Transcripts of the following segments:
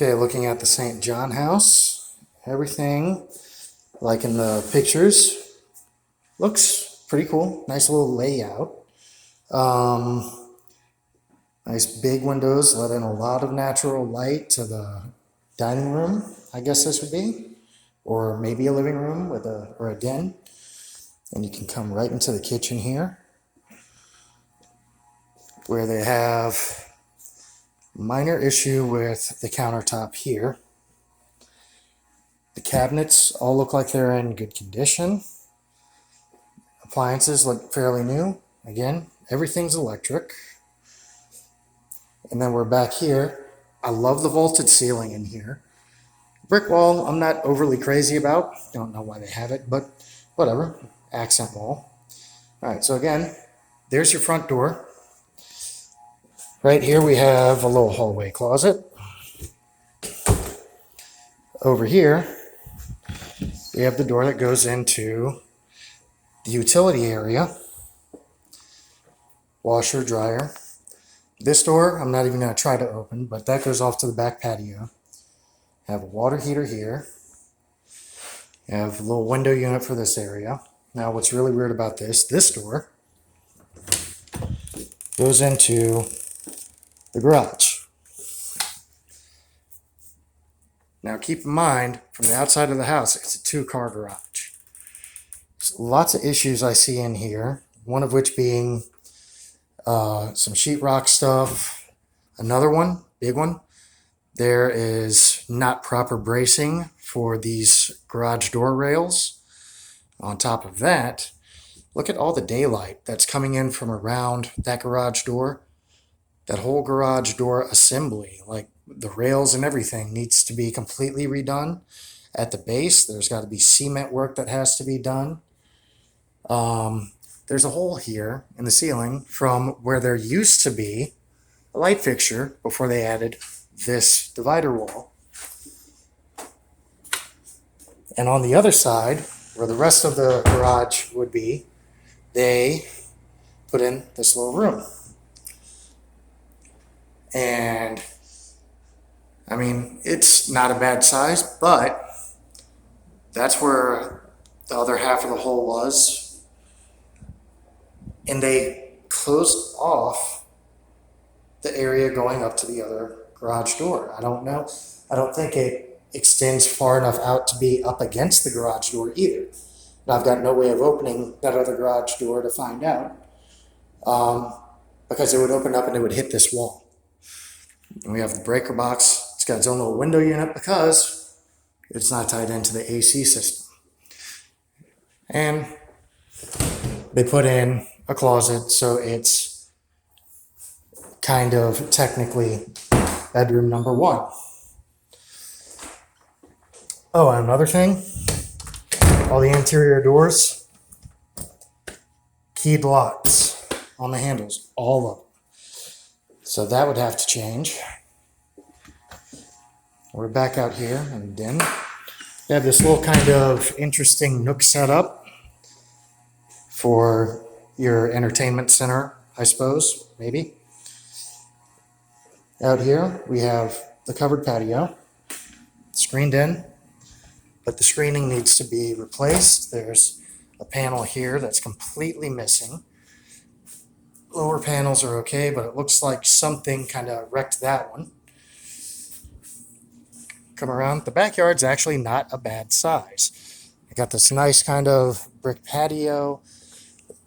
Okay, looking at the St. John house, everything like in the pictures looks pretty cool. Nice little layout. Um, nice big windows let in a lot of natural light to the dining room, I guess this would be, or maybe a living room with a den. And you can come right into the kitchen here, where they have minor issue with the countertop here. The cabinets all look like they're in good condition. Appliances look fairly new. Again, everything's electric. And then we're back here. I love the vaulted ceiling in here. Brick wall, I'm not overly crazy about. Don't know why they have it, but whatever. Accent wall. All right, so again, there's your front door. Right here we have a little hallway closet. Over here, we have the door that goes into the utility area. Washer, dryer. This door, I'm not even going to try to open, but that goes off to the back patio. Have a water heater here. Have a little window unit for this area. Now, what's really weird about this door goes into the garage. Now, keep in mind, from the outside of the house, it's a two-car garage. There's lots of issues I see in here, one of which being some sheetrock stuff. Another one, big one, there is not proper bracing for these garage door rails. On top of that, look at all the daylight that's coming in from around that garage door. That whole garage door assembly, like the rails and everything, needs to be completely redone. At the base, there's got to be cement work that has to be done. There's a hole here in the ceiling from where there used to be a light fixture before they added this divider wall. And on the other side, where the rest of the garage would be, they put in this little room. And I mean, it's not a bad size, but that's where the other half of the hole was. And they closed off the area going up to the other garage door. I don't know. I don't think it extends far enough out to be up against the garage door either. And I've got no way of opening that other garage door to find out, because it would open up and it would hit this wall. And we have the breaker box. It's got its own little window unit because it's not tied into the AC system. And they put in a closet, so it's kind of technically bedroom number one. Oh, and another thing, all the interior doors, keyed locks on the handles, all of them. So that would have to change. We're back out here in the den. We have this little kind of interesting nook setup for your entertainment center, I suppose, maybe. Out here, we have the covered patio, screened in, but the screening needs to be replaced. There's a panel here that's completely missing. Lower panels are okay, but it looks like something kind of wrecked that one. Come around. The backyard's actually not a bad size. I got this nice kind of brick patio.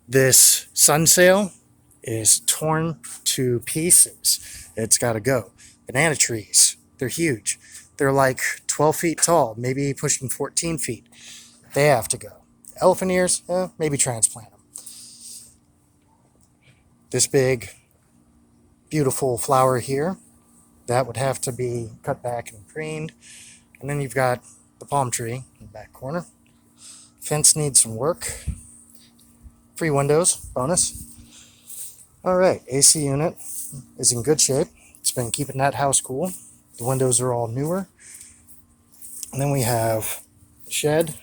This sunsail is torn to pieces. It's got to go. Banana trees, they're huge. They're like 12 feet tall, maybe pushing 14 feet. They have to go. Elephant ears, maybe transplant them. This big, beautiful flower here, that would have to be cut back and pruned. And then you've got the palm tree in the back corner. Fence needs some work. Free windows, bonus. All right, AC unit is in good shape. It's been keeping that house cool. The windows are all newer. And then we have a shed,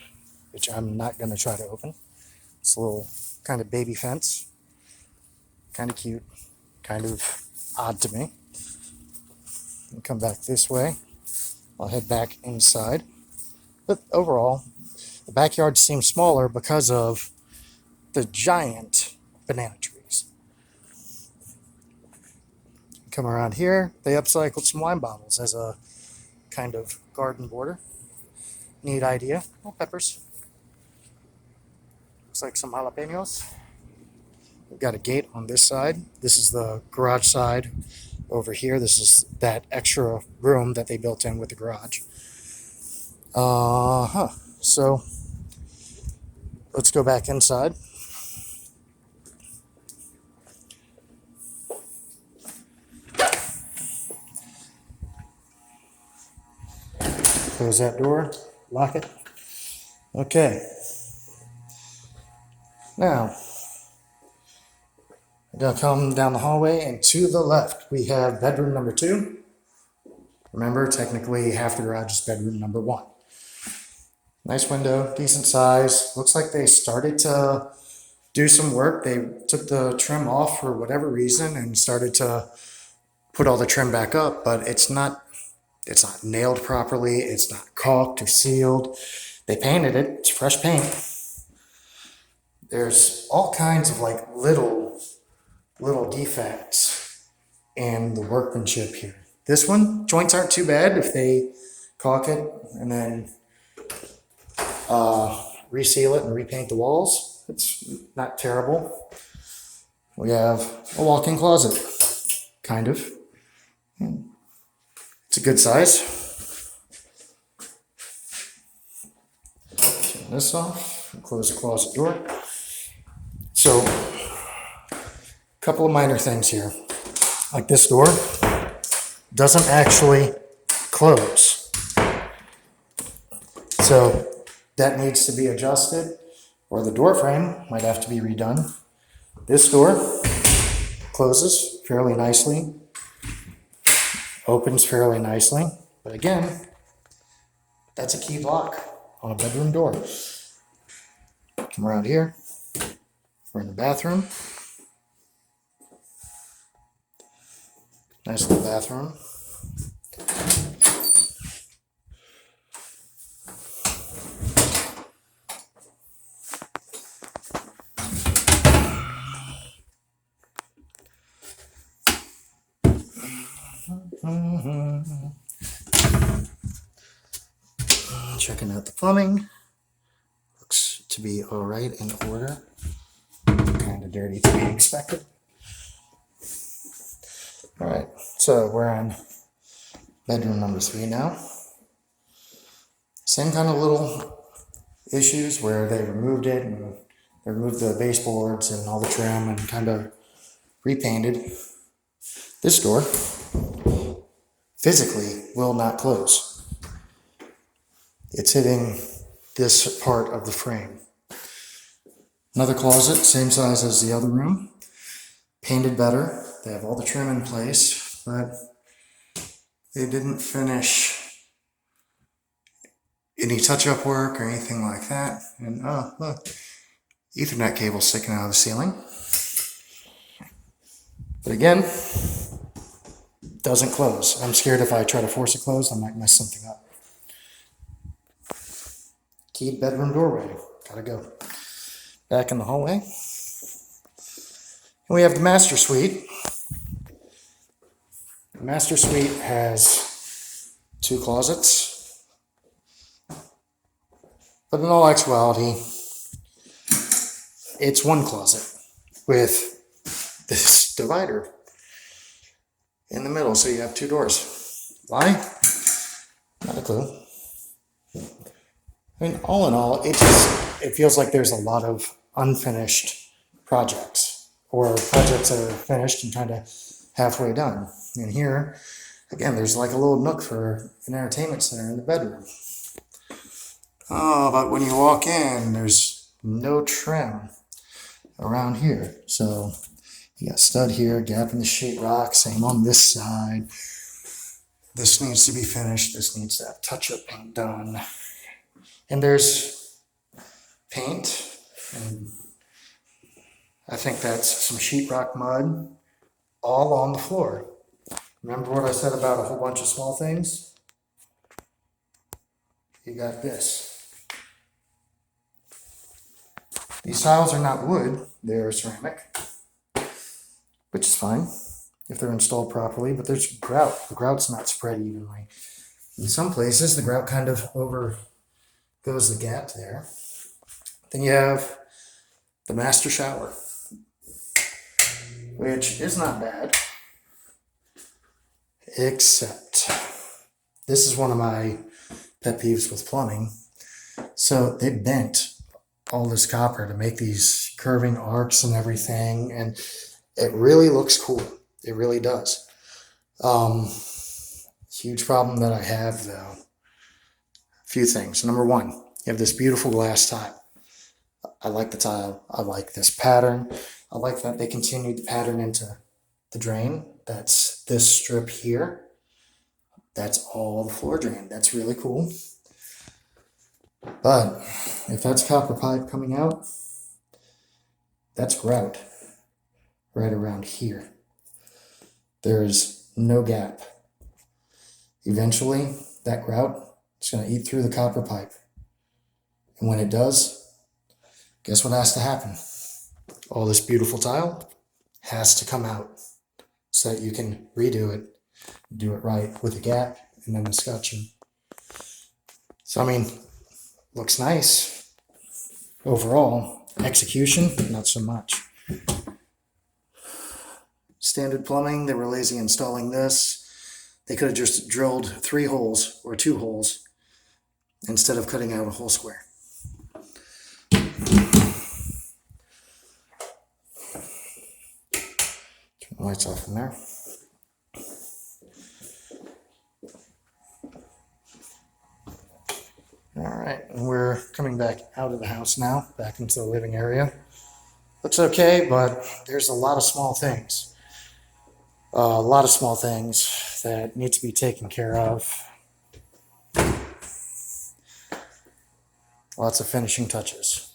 which I'm not going to try to open. It's a little kind of baby fence. Kind of cute, kind of odd to me. And come back this way. I'll head back inside. But overall, the backyard seems smaller because of the giant banana trees. Come around here, they upcycled some wine bottles as a kind of garden border. Neat idea. Oh, peppers. Looks like some jalapenos. We've got a gate on this side. This is the garage side over here. This is that extra room that they built in with the garage. So let's go back inside. Close that door, lock it. Okay. Now, we're going to come down the hallway, and to the left, we have bedroom number 2. Remember, technically, half the garage is bedroom number 1. Nice window, decent size. Looks like they started to do some work. They took the trim off for whatever reason and started to put all the trim back up, but it's not nailed properly. It's not caulked or sealed. They painted it. It's fresh paint. There's all kinds of like little defects in the workmanship here. This one, joints aren't too bad if they caulk it and then reseal it and repaint the walls. It's not terrible. We have a walk-in closet, kind of. It's a good size. Turn this off and close the closet door. So, a couple of minor things here. Like this door doesn't actually close. So that needs to be adjusted, or the door frame might have to be redone. This door closes fairly nicely, opens fairly nicely, but again, that's a key lock on a bedroom door. Come around here. We're in the bathroom. Nice little bathroom. Checking out the plumbing. Looks to be all right, in order. Kind of dirty to be expected. All right, so we're on bedroom number 3 now. Same kind of little issues where they removed it and they removed the baseboards and all the trim and kind of repainted. This door physically will not close. It's hitting this part of the frame. Another closet, same size as the other room. Painted better. They have all the trim in place, but they didn't finish any touch-up work or anything like that. And look, Ethernet cable sticking out of the ceiling. But again, doesn't close. I'm scared if I try to force it closed, I might mess something up. Keyed bedroom doorway. Gotta go. Back in the hallway. And we have the master suite. The master suite has 2 closets. But in all actuality, it's 1 closet with this divider in the middle, so you have 2 doors. Why? Not a clue. I mean, all in all, it feels like there's a lot of unfinished projects, or projects that are finished and kind of halfway done. And here, again, there's like a little nook for an entertainment center in the bedroom. Oh, but when you walk in, there's no trim around here. So you got stud here, gap in the sheetrock, same on this side. This needs to be finished. This needs to have touch-up paint done. And there's paint, and I think that's some sheetrock mud all on the floor. Remember what I said about a whole bunch of small things? you got this. These tiles are not wood, they're ceramic, which is fine if they're installed properly, but there's grout. The grout's not spread evenly. In some places, the grout kind of over goes the gap there. Then you have the master shower, which is not bad, except this is one of my pet peeves with plumbing. So they bent all this copper to make these curving arcs and everything, and it really looks cool. It really does. Huge problem that I have, though. A few things. Number one, you have this beautiful glass tile. I like the tile. I like this pattern. I like that they continued the pattern into the drain. That's this strip here. That's all the floor drain. That's really cool. But if that's copper pipe coming out, that's grout right around here. There's no gap. Eventually, that grout is going to eat through the copper pipe. And when it does, guess what has to happen? All this beautiful tile has to come out so that you can redo it, do it right with a gap and then the scutcheon. So, I mean, looks nice overall. Execution, not so much. Standard plumbing, they were lazy installing this. They could have just drilled 3 holes or 2 holes instead of cutting out a whole square. Turn the lights off in there. All right, and we're coming back out of the house now, back into the living area. Looks okay, but there's a lot of small things. A lot of small things that need to be taken care of. Lots of finishing touches.